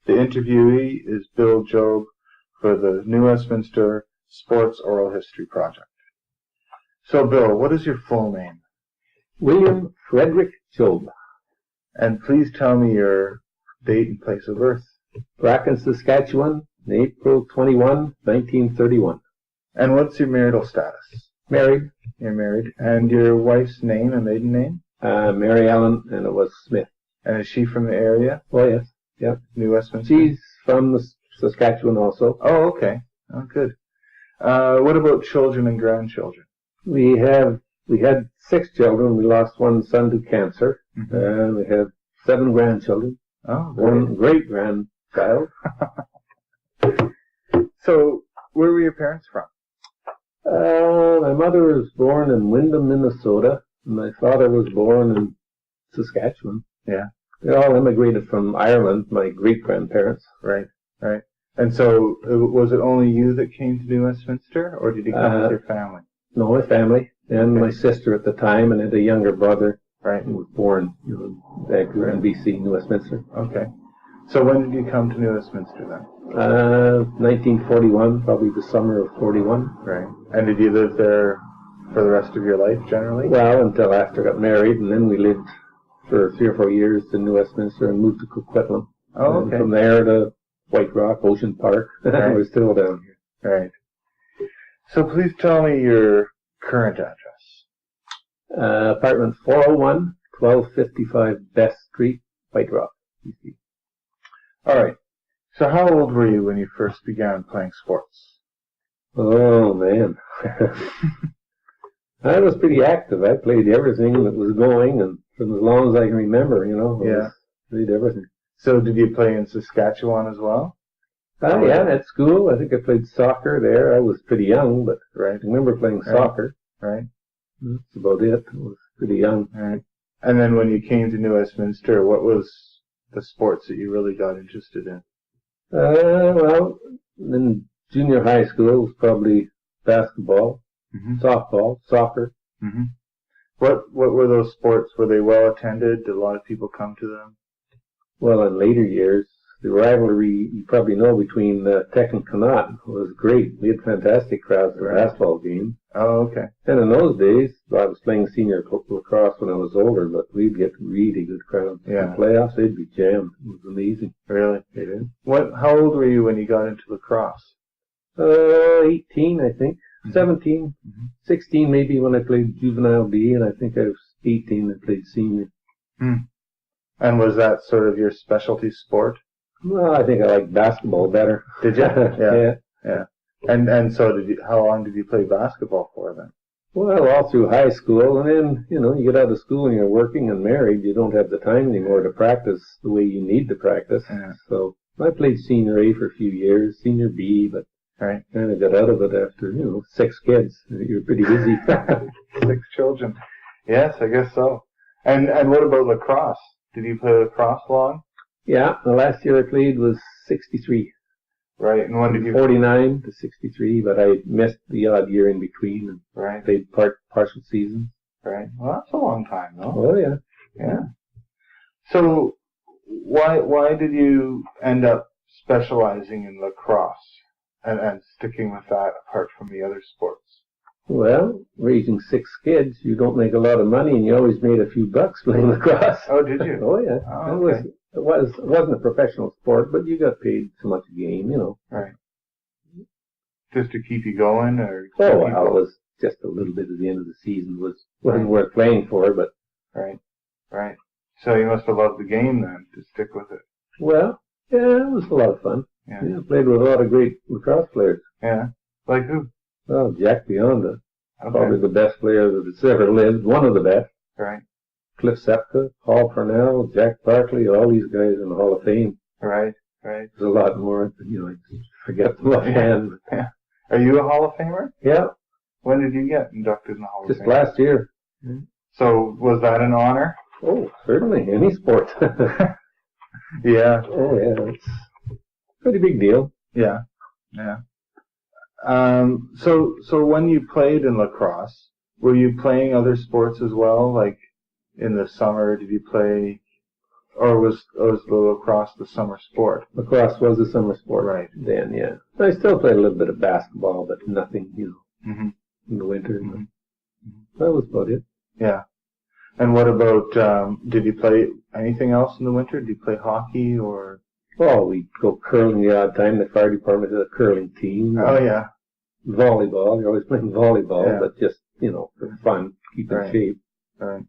The interviewee is Bill Jobb for the New Westminster Sports Oral History Project. So, Bill, what is your full name? William Frederick Jobb. And please tell me your date and place of birth. Bracken, Saskatchewan, April 21, 1931. And what's your marital status? Married. You're married. And your wife's name and maiden name? Mary Ellen, and it was Smith. And is she from the area? Oh, yes. Yep. New Westminster? She's from Saskatchewan also. Oh, okay. Oh, good. What about children and grandchildren? We had 6 children. We lost one son to cancer. Mm-hmm. And we have 7 grandchildren. Oh, one great-grandchild. So, where were your parents from? My mother was born in Windham, Minnesota. And my father was born in Saskatchewan. Yeah. They all immigrated from Ireland, my great-grandparents. Right, right. And so, was it only you that came to New Westminster, or did you come with your family? No, my family, and my sister at the time, and had a younger brother. Right. Who was born Vancouver and BC, New Westminster. Okay. So when did you come to New Westminster then? 1941, probably the summer of 41. Right. And did you live there for the rest of your life, generally? Well, until after I got married, and then we lived for 3 or 4 years in New Westminster and moved to Coquitlam. Oh, okay. And from there to White Rock, Ocean Park. Right. We're still down here. Right. So please tell me your current address. Apartment 401, 1255 Best Street, White Rock, BC. All right. So how old were you when you first began playing sports? Oh, man. I was pretty active. I played everything that was going, and from as long as I can remember, Yeah. Played everything. So did you play in Saskatchewan as well? Yeah, at school. I think I played soccer there. I was pretty young, but right. I remember playing soccer. Right. That's about it. I was pretty young. All right. And then when you came to New Westminster, what was the sports that you really got interested in? Well, in junior high school, it was probably basketball, softball, soccer. Mm-hmm. What were those sports? Were they well attended? Did a lot of people come to them? Well, in later years, the rivalry, you probably know, between Tech and Connaught was great. We had fantastic crowds at basketball games. Oh, okay. And in those days, I was playing senior lacrosse when I was older, but we'd get really good crowds. Yeah. In the playoffs, they'd be jammed. It was amazing. Really? Yeah. How old were you when you got into lacrosse? 18, I think. 17. 16 maybe when I played juvenile B, and I think I was 18 I played senior. And was that sort of your specialty sport? Well, I think I liked basketball better. Did you? Yeah. Yeah. And so how long did you play basketball for then? Well, all through high school, and then, you get out of school and you're working and married, you don't have the time anymore to practice the way you need to practice. Yeah. So I played senior A for a few years, senior B, but right. kind of got out of it after, 6 kids. You're pretty busy. 6 children. Yes, I guess so. And what about lacrosse? Did you play lacrosse long? Yeah, the last year I played was 63. Right, and when did you... 49 to 63, but I missed the odd year in between and right. played partial seasons. Right, well, that's a long time, though. Oh, yeah. Yeah. So, why did you end up specializing in lacrosse and sticking with that apart from the other sports? Well, raising 6 kids, you don't make a lot of money, and you always made a few bucks playing lacrosse. Oh, did you? Oh, yeah. Oh, okay. It wasn't a professional sport, but you got paid so much a game, Right. Just to keep you going, or? Oh, well, it was just a little bit at the end of the season. Wasn't worth playing for, but. Right. Right. So you must have loved the game then, to stick with it. Well, yeah, it was a lot of fun. Yeah. Played with a lot of great lacrosse players. Yeah. Like who? Well, Jack Bionda. Okay. Probably the best player that's ever lived. One of the best. Right. Cliff Sepka, Paul Purnell, Jack Barkley, all these guys in the Hall of Fame. Right. Right. There's a lot more, I forget them offhand. Yeah. Are you a Hall of Famer? Yeah. When did you get inducted in the Hall of Fame? Just last year. So, was that an honor? Oh, certainly. Any sport. Yeah. Oh, yeah. It's a pretty big deal. Yeah. Yeah. So when you played in lacrosse, were you playing other sports as well? Like in the summer, did you play Or was the lacrosse the summer sport? Lacrosse was a summer sport Right. then, yeah. I still played a little bit of basketball, but nothing, Mm-hmm. in the winter. Mm-hmm. That was about it. Yeah. And what about, did you play anything else in the winter? Did you play hockey or? Oh, we'd go curling the odd time. The fire department had a curling team. Oh, yeah. Volleyball. You're always playing volleyball, Yeah. but just, for fun, keep in shape. Right.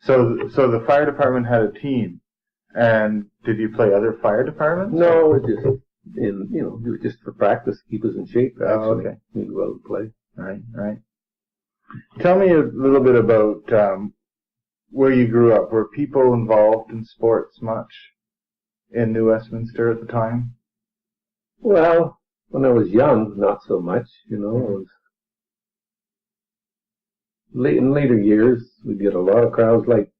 So the fire department had a team, and did you play other fire departments? No, it just it was just for practice, keep us in shape. Actually. Oh, okay. We'd go out and play. Right. Tell me a little bit about where you grew up. Were people involved in sports much in New Westminster at the time? Well, when I was young, not so much. It was in later years, we'd get a lot of crowds. Like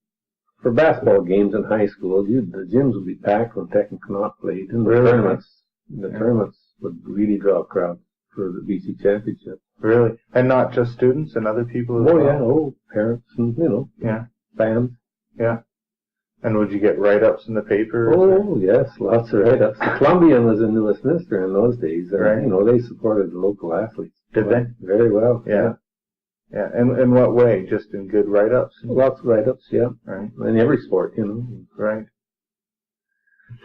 for basketball games in high school, the gyms would be packed when Tech and Connaught played. And the tournaments would really draw crowds for the BC Championship. Really? And not just students and other people as well? Oh, yeah. Parents and, fans. Yeah. And would you get write-ups in the paper? Oh, yes, lots of write-ups. The Columbian was in New Westminster in those days. Right. They supported the local athletes. Did they? Very well. Yeah. Yeah. And in what way? Just in good write-ups? Lots of write-ups, yeah. Right. In every sport, Right.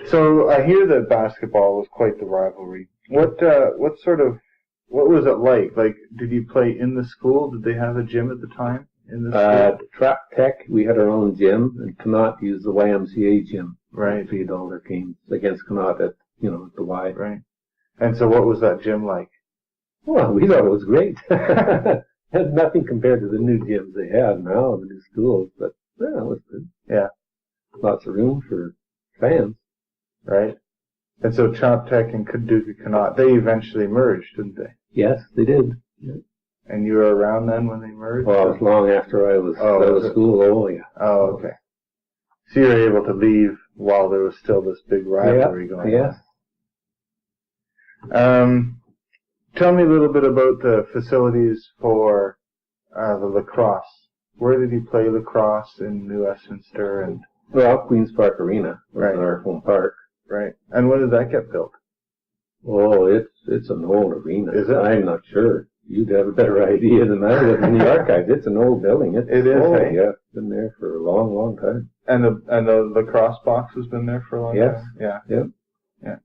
So I hear that basketball was quite the rivalry. What was it like? Like, did you play in the school? Did they have a gym at the time in the school? Trap Tech, we had our own gym, and Connaught used the YMCA gym. Right. We played all their games against Connaught at the Y. Right. And so what was that gym like? Well, we thought it was great. Had nothing compared to the new gyms they have now in the new schools, but yeah, it was good. Yeah. Lots of room for fans. Right. And so Trap Tech and Paducah Connaught, they eventually merged, didn't they? Yes, they did. Yeah. And you were around then when they merged? Well, it was long after I was out of school. Oh, yeah. Oh, okay. So you were able to leave while there was still this big rivalry going on. Yes. Tell me a little bit about the facilities for the lacrosse. Where did you play lacrosse in New Westminster? And Well, Queen's Park Arena was Right. our home park. Right. And when did that get built? Oh, it's an old arena. Is it? I'm not sure. You'd have a better idea than I would in the archives. It's an old building. It is, eh? Yeah. It's been there for a long, long time. And the lacrosse box has been there for a long Yes. time? Yeah. Yep. Yeah.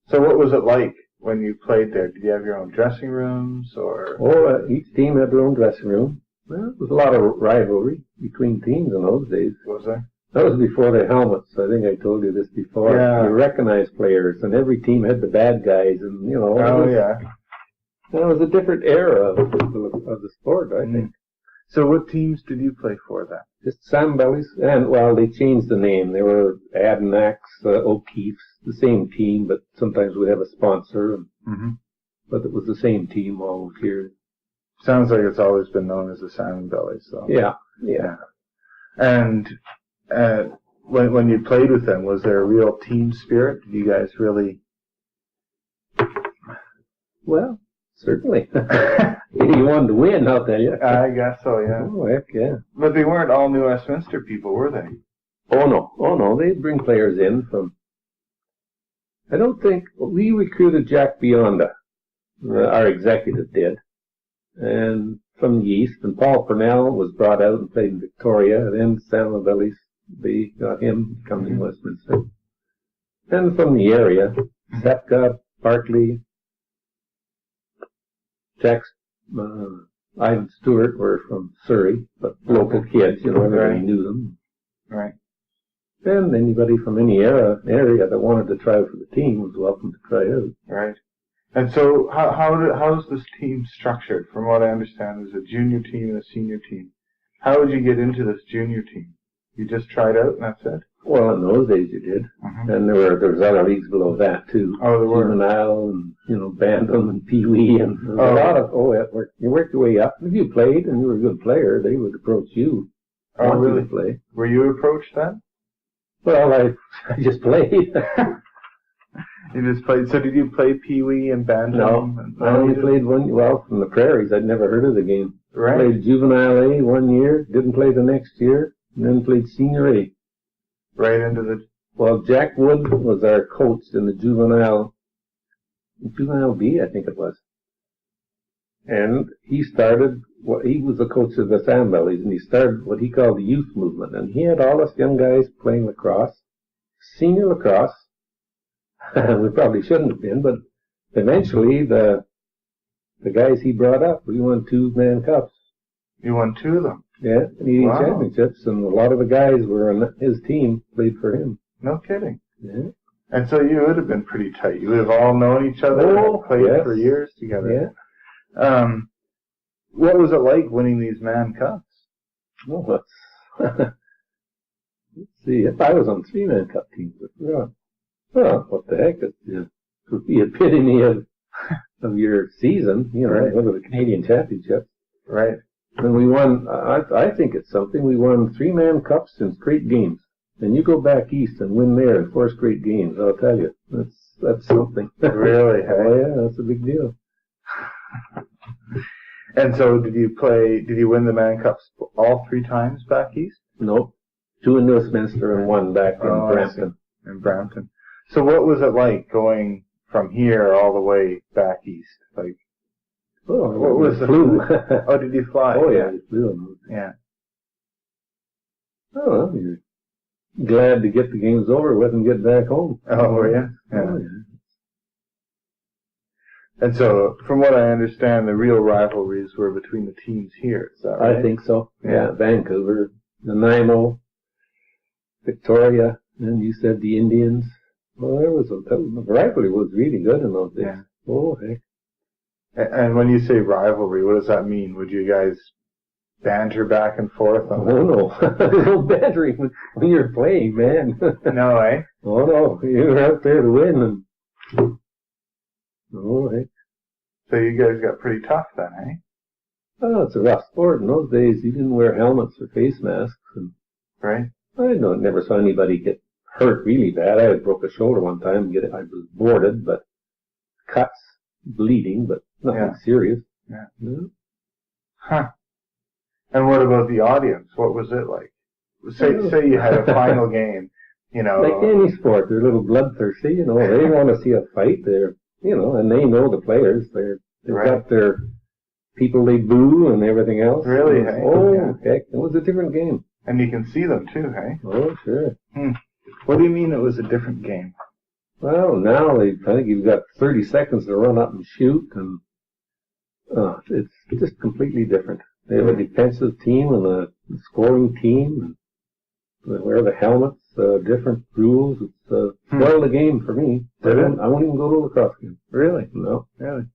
So what was it like when you played there? Did you have your own dressing rooms or? Oh, each team had their own dressing room. Well, there was a lot of rivalry between teams in those days. Was there? That was before the helmets. I think I told you this before. Yeah. You recognized players, and every team had the bad guys, and Oh, yeah. It was a different era of the sport, I think. So what teams did you play for then? Just Sam Bellies, and they changed the name. They were Adenacks, O'Keefe's, the same team, but sometimes we'd have a sponsor. But it was the same team all those years. Sounds like it's always been known as the Salmon Bellies, though. Yeah. And when you played with them, was there a real team spirit? Did you guys really? Well, certainly. You wanted to win, I'll tell you. I guess so, yeah. Oh, heck yeah. But they weren't all New Westminster people, were they? Oh no. They'd bring players in from. I don't think we recruited Jack Bionda. Our executive did, and from the east. And Paul Purnell was brought out and played in Victoria. And then Sam Bellies, they got him coming to Westminster. And from the area, Sepka, Bartley, Jack, Ivan Stewart were from Surrey, but local kids, everybody knew them. Right. And anybody from any area that wanted to try out for the team was welcome to try out. Right. And so how is this team structured? From what I understand, there's a junior team and a senior team. How would you get into this junior team? You just tried out and that's it? Well, in those days you did. And there was other leagues below that too. Oh, there were. Juvenile and Bantam and Pee Wee and a lot of you worked your way up. If you played and you were a good player, they would approach you. Oh, really? To play. Were you approached then? Well, I just played. You just played. So did you play Pee Wee and Bantam? No, I only played one. Well, from the Prairies, I'd never heard of the game. Right. Played Juvenile A one year, didn't play the next year, and then played Senior A. Right into the... Well, Jack Wood was our coach in the juvenile B, I think it was. And he was the coach of the Sand Bellies, and he started what he called the youth movement. And he had all us young guys playing lacrosse, senior lacrosse. We probably shouldn't have been, but eventually the guys he brought up, we won 2-man cups. You won 2 of them? Yeah, Canadian championships, and a lot of the guys were on his team, played for him. No kidding. Yeah. And so you would have been pretty tight. You would have all known each other and played for years together. Yeah. What was it like winning these Man Cups? Well, let's see. If I was on 3-man cup teams, well, what the heck? It would be epitome of your season, right. One of the Canadian championships. Right. And we won, I think it's something, we won 3-man cups in straight games. And you go back east and win there in 4 straight games, I'll tell you. That's something. Really? Oh, yeah, that's a big deal. And so did you win the Man Cups all 3 times back east? Nope. 2 in Westminster and 1 back in Brampton. In Brampton. So what was it like going from here all the way back east? Like, what was the flu? Oh, did you fly? Oh, yeah, you flew. Yeah. Oh, well, you're glad to get the games over with and get back home. Oh, were you? Yeah. Oh, yeah. And so, from what I understand, the real rivalries were between the teams here. Is that right? I think so. Yeah, Vancouver, Nanaimo, Victoria, and you said the Indians. Well, the rivalry was really good in those days. Yeah. Oh, heck. And when you say rivalry, what does that mean? Would you guys banter back and forth? Oh, no. There's no bantering when you're playing, man. No, eh? Oh, no. You're out there to win. Oh, heck. So you guys got pretty tough then, eh? Oh, it's a rough sport. In those days, you didn't wear helmets or face masks. And right. I never saw anybody get hurt really bad. I broke a shoulder one time. I was boarded, but cuts, bleeding, but nothing serious. Yeah. Yeah. Huh. And what about the audience? What was it like? Say you had a final game, Like any sport, they're a little bloodthirsty, They want to see a fight. They're, and they know the players. They've got their people they boo and everything else. Really? Hey? Heck, it was a different game. And you can see them too, hey? Oh, sure. What do you mean it was a different game? Well, now I think you've got 30 seconds to run up and shoot, and it's just completely different. They have a defensive team and a scoring team, and they wear the helmets, different rules. It's spoiled the game for me. I won't even go to a lacrosse game. Really? No. Really?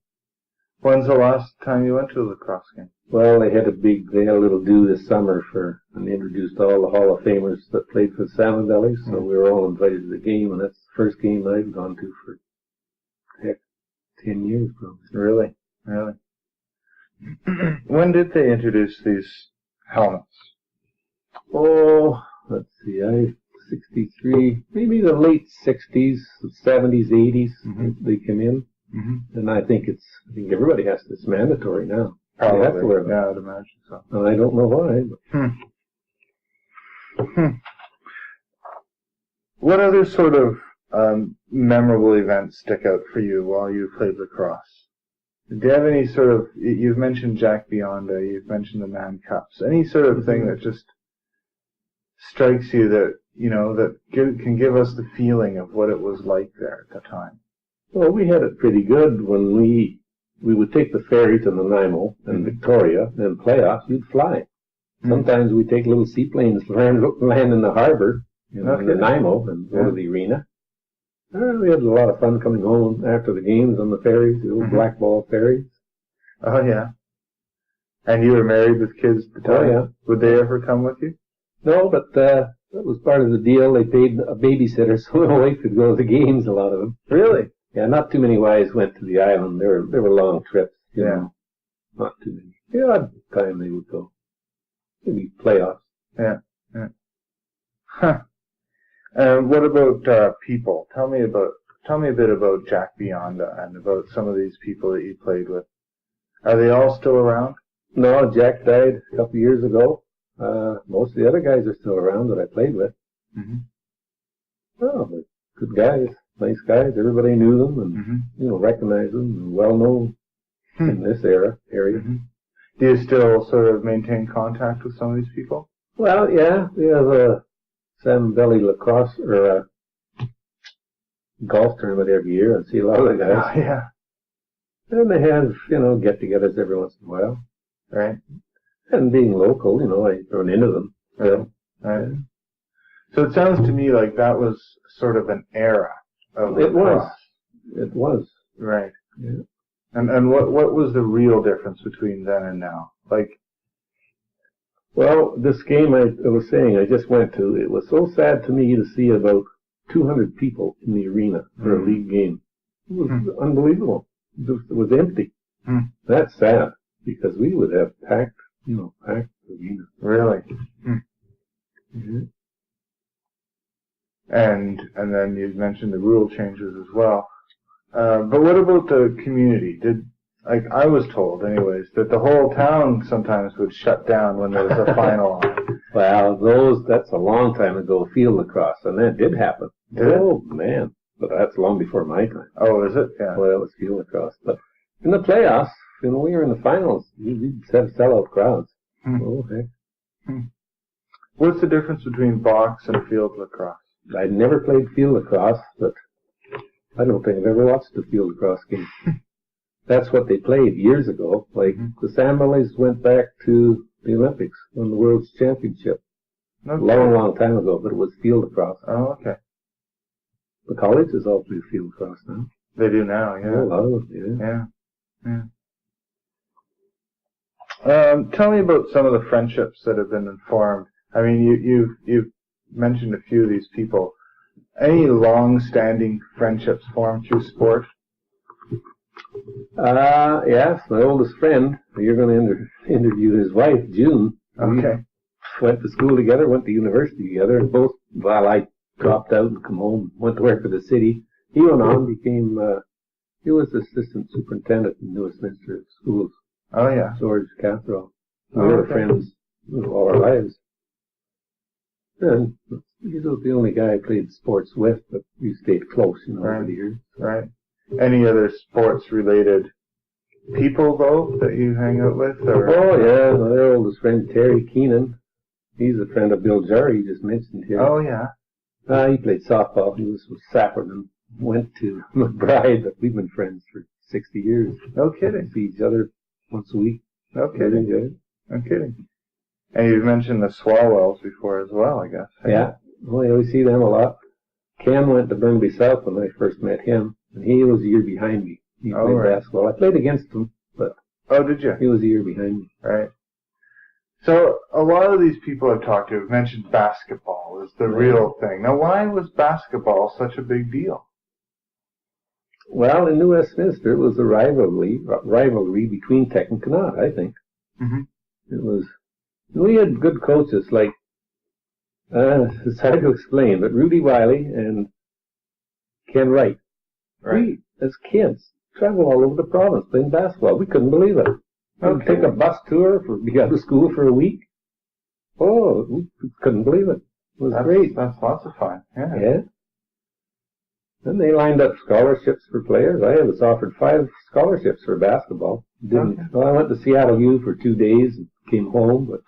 When's the last time you went to a lacrosse game? Well, they had a little do this summer and they introduced all the Hall of Famers that played for the Salmon Bellies, so we were all invited to the game, and that's the first game I've gone to for, 10 years probably. Really? Really? When did they introduce these helmets? Oh, let's see, 63, maybe the late 60s, 70s, 80s, they came in. Mm-hmm. And I think everybody has to. It's mandatory now. Probably. Have to wear them. Yeah, I'd imagine so. And I don't know why. But. What other sort of memorable events stick out for you while you played lacrosse? Do you have any sort of, you've mentioned Jack Bionda, you've mentioned the Man Cups, any sort of thing that just strikes you that, can give us the feeling of what it was like there at the time? Well, we had it pretty good when we would take the ferry to Nanaimo and Victoria, and playoffs, you'd fly. Sometimes we'd take little seaplanes, land in the harbor, in Nanaimo, and go to the arena. We had a lot of fun coming home after the games on the ferries, the old black ball ferries. Oh, yeah. And you were married with kids at the time? Oh, yeah. Would they ever come with you? No, but that was part of the deal. They paid a babysitter, so my wife could go to the games, a lot of them. Really? Yeah, not too many wives went to the island. There were long trips, you know. Not too many. The odd time they would go. Maybe playoffs. Yeah. Huh. What about people? Tell me a bit about Jack Bionda and about some of these people that you played with. Are they all still around? No, Jack died a couple of years ago. Most of the other guys are still around that I played with. Mm-hmm. Oh, they're good guys, nice guys. Everybody knew them and, recognized them and well known in this area. Mm-hmm. Do you still sort of maintain contact with some of these people? Well, yeah, we have a Sam Valley lacrosse or a golf tournament every year and see a lot of the guys. Oh, yeah. And they have, get-togethers every once in a while. Right. And being local, I run into them. Right. Right. So it sounds to me like that was sort of an era of lacrosse. It was. Right. Yeah. And what was the real difference between then and now? Well, this game I was saying I just went to, it was so sad to me to see about 200 people in the arena for a league game. It was unbelievable. It was empty. That's sad because we would have packed arena. Really? And then you mentioned the rule changes as well. But what about the community? I was told, anyways, that the whole town sometimes would shut down when there was a final on. Well, that's a long time ago, field lacrosse, and that did happen. Man. But that's long before my time. Oh, is it? Yeah. Well, that was field lacrosse. But in the playoffs, we were in the finals, we'd have sellout crowds. Oh, heck. What's the difference between box and field lacrosse? I'd never played field lacrosse, but I don't think I've ever watched a field lacrosse game. That's what they played years ago. Like the Sandbellies went back to the Olympics, won the World's Championship. Okay. Long time ago, but it was field lacrosse. Oh, okay. The colleges all play field lacrosse now. They do now, yeah. Oh, a lot of them, yeah. Tell me about some of the friendships that have been formed. I mean, you've mentioned a few of these people. Any long-standing friendships formed through sport? Yes, my oldest friend. You're going to interview his wife, June. Okay. We went to school together, went to university together, and both, while I dropped out and come home, went to work for the city. He went on, he was assistant superintendent in Westminster Schools. Oh, yeah. George Catherall. We were friends all our lives. And he was the only guy I played sports with, but we stayed close, over the years. Right. Any other sports-related people, though, that you hang out with? Or? Oh, yeah. My oldest friend, Terry Keenan. He's a friend of Bill Jarry, you just mentioned here. Oh, yeah. He played softball. He was with Sapperman. Went to McBride, but we've been friends for 60 years. No kidding. See each other once a week. No kidding. Good. No kidding. And you've mentioned the Swalwells before as well, I guess. Yeah. Well, we see them a lot. Ken went to Burnby South when I first met him, and he was a year behind me. He played basketball. I played against him, but... Oh, did you? He was a year behind me. Right. So, a lot of these people I've talked to have mentioned basketball as the real thing. Now, why was basketball such a big deal? Well, in New Westminster, it was a rivalry between Tech and Connaught, I think. It was... We had good coaches like... it's hard to explain, but Rudy Wiley and Ken Wright. We, as kids, traveled all over the province playing basketball. We couldn't believe it. We'd take a bus tour, be out of school for a week. Oh, we couldn't believe it. It was great. That's lots of fun. Yeah. And they lined up scholarships for players. I was offered 5 scholarships for baskall. Well, I went to Seattle U for 2 days and came home, but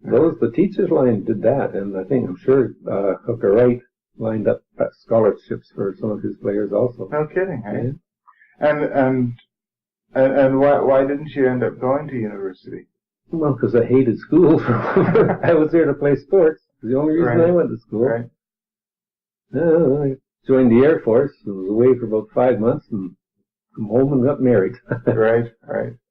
the teachers line did that, and I'm sure Hooker Wright lined up scholarships for some of his players also. No kidding, eh? Yeah. And why didn't you end up going to university? Well, because I hated school. I was there to play sports. The only reason I went to school. Right. I joined the Air Force and was away for about 5 months and come home and got married. Right.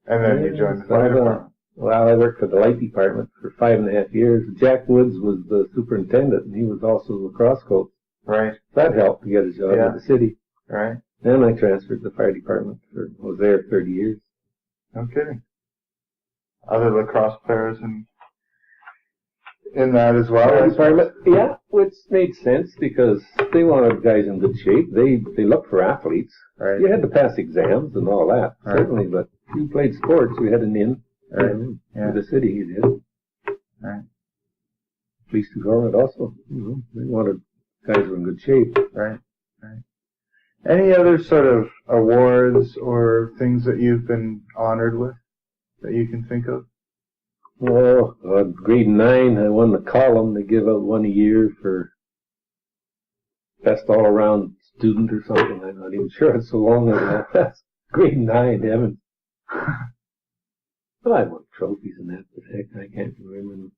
And then you joined the fire department. Well, I worked for the light department for 5.5 years. Jack Woods was the superintendent, and he was also the lacrosse coach. Right. That helped to get a job at the city. Right. Then I transferred to the fire department. I was there 30 years. No kidding. Other lacrosse players in that as well? Fire department, yeah, which made sense because they wanted guys in good shape. They looked for athletes. Right. You had to pass exams and all that, certainly, but if you played sports, we had an in. To the city, you did. Right. Police department also. They wanted guys were in good shape. Right. Any other sort of awards or things that you've been honored with that you can think of? Oh, grade 9, I won the column. They give out one a year for best all-around student or something. I'm not even sure it's so long ago. That's grade 9, heavens. Well, I won trophies and that, but heck, I can't remember.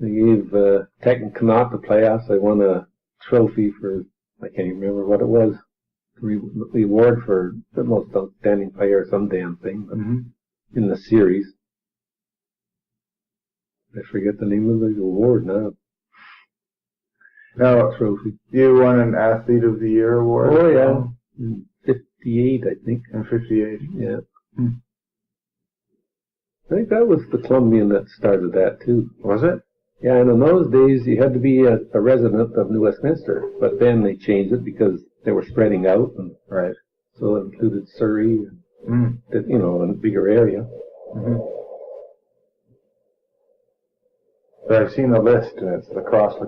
They gave Tech and Connaught the playoffs. I won a trophy for, I can't even remember what it was, the award for the most outstanding player or some damn thing, but in the series. I forget the name of the award now. Now, trophy. You won an Athlete of the Year award? Oh, yeah. In 58, I think. In 58? Yeah. I think that was the Columbian that started that, too. Was it? Yeah, and in those days, you had to be a resident of New Westminster, but then they changed it because they were spreading out, and right. So it included Surrey, and, you know, a bigger area. But I've seen the list, and it's lacrosse.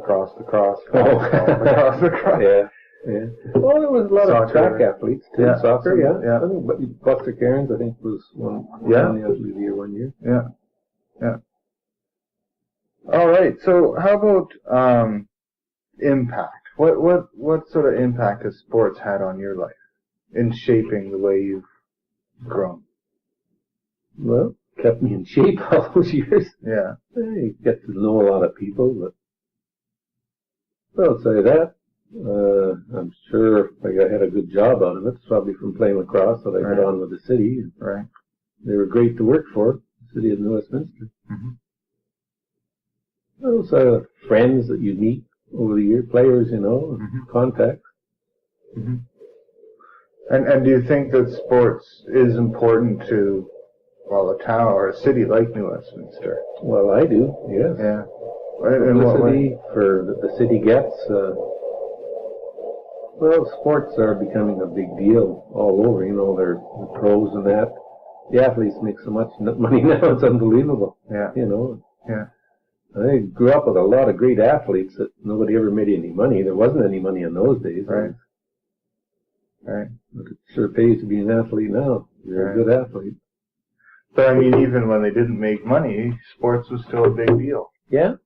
Yeah. Well, there was a lot of track athletes, too. Yeah. Soccer, yeah. I think Buster Cairns, I think, was one. Yeah. Won the Athlete of the Year one year. Yeah. All right. So how about impact? What sort of impact has sports had on your life in shaping the way you've grown? Well, kept me in shape all those years. Yeah. You get to know a lot of people, but I'll say that. I'm sure I had a good job out of it. It's probably from playing lacrosse that I got on with the city. Right. They were great to work for, the city of New Westminster. Also, friends that you meet over the years, players, you know, contacts. And do you think that sports is important to, well, a town or a city like New Westminster? Well, I do, yes. Yeah. Publicity for the city gets. Well, sports are becoming a big deal all over. You know, they're the pros and that. The athletes make so much money now; it's unbelievable. Yeah. You know. Yeah. I grew up with a lot of great athletes that nobody ever made any money. There wasn't any money in those days. Right. But it sure pays to be an athlete now. You're a good athlete. But I mean, even when they didn't make money, sports was still a big deal. Yeah.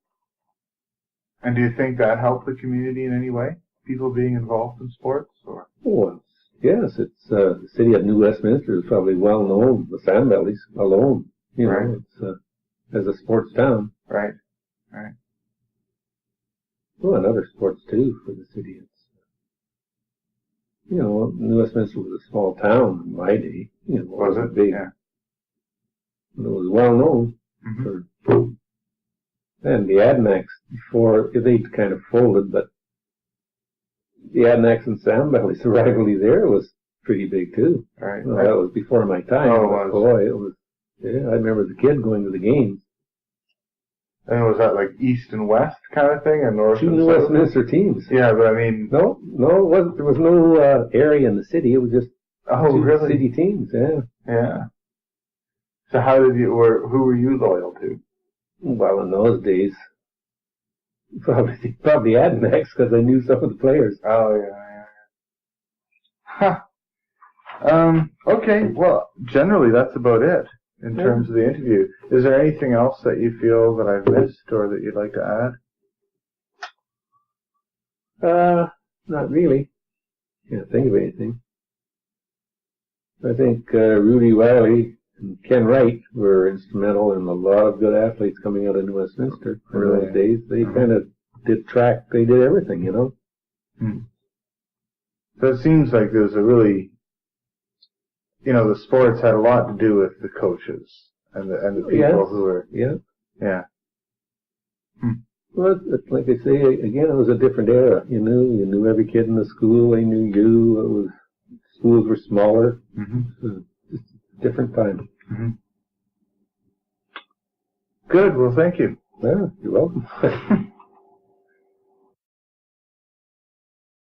And do you think that helped the community in any way? People being involved in sports, or? Well, yes. It's the city of New Westminster is probably well known. The Sandvalleys alone, you know, it's as a sports town. Right. Well, and other sports too for the city. It's, you know, New Westminster was a small town in my day. You know, it wasn't big. Yeah. It was well known for. And the Adanacs, before they kind of folded, but the Adanacs and Sandvalleys, the rivalry there was pretty big too. Right. Well, that was before my time. Oh, it was. Boy, it was. Yeah, I remember as a kid going to the games. And was that like east and west kind of thing, and north Two and New south? Westminster teams. Yeah, but I mean, no, it wasn't. There was no area in the city. It was just two city teams. Yeah. So how did you, or who were you loyal to? Well, in those days, probably Adanacs because I knew some of the players. Oh yeah. Okay. Well, generally that's about it in terms of the interview. Is there anything else that you feel that I've missed or that you'd like to add? Not really. Can't think of anything. I think Rudy Wiley and Ken Wright were instrumental in a lot of good athletes coming out of New Westminster in those days. They kind of did track, they did everything, you know. So it seems like there's a really, you know, the sports had a lot to do with the coaches and the people who were. Yeah. Well, like I say, again, it was a different era. You knew every kid in the school. They knew you. Schools were smaller. Just a different time. Good. Well, thank you. Yeah, you're welcome.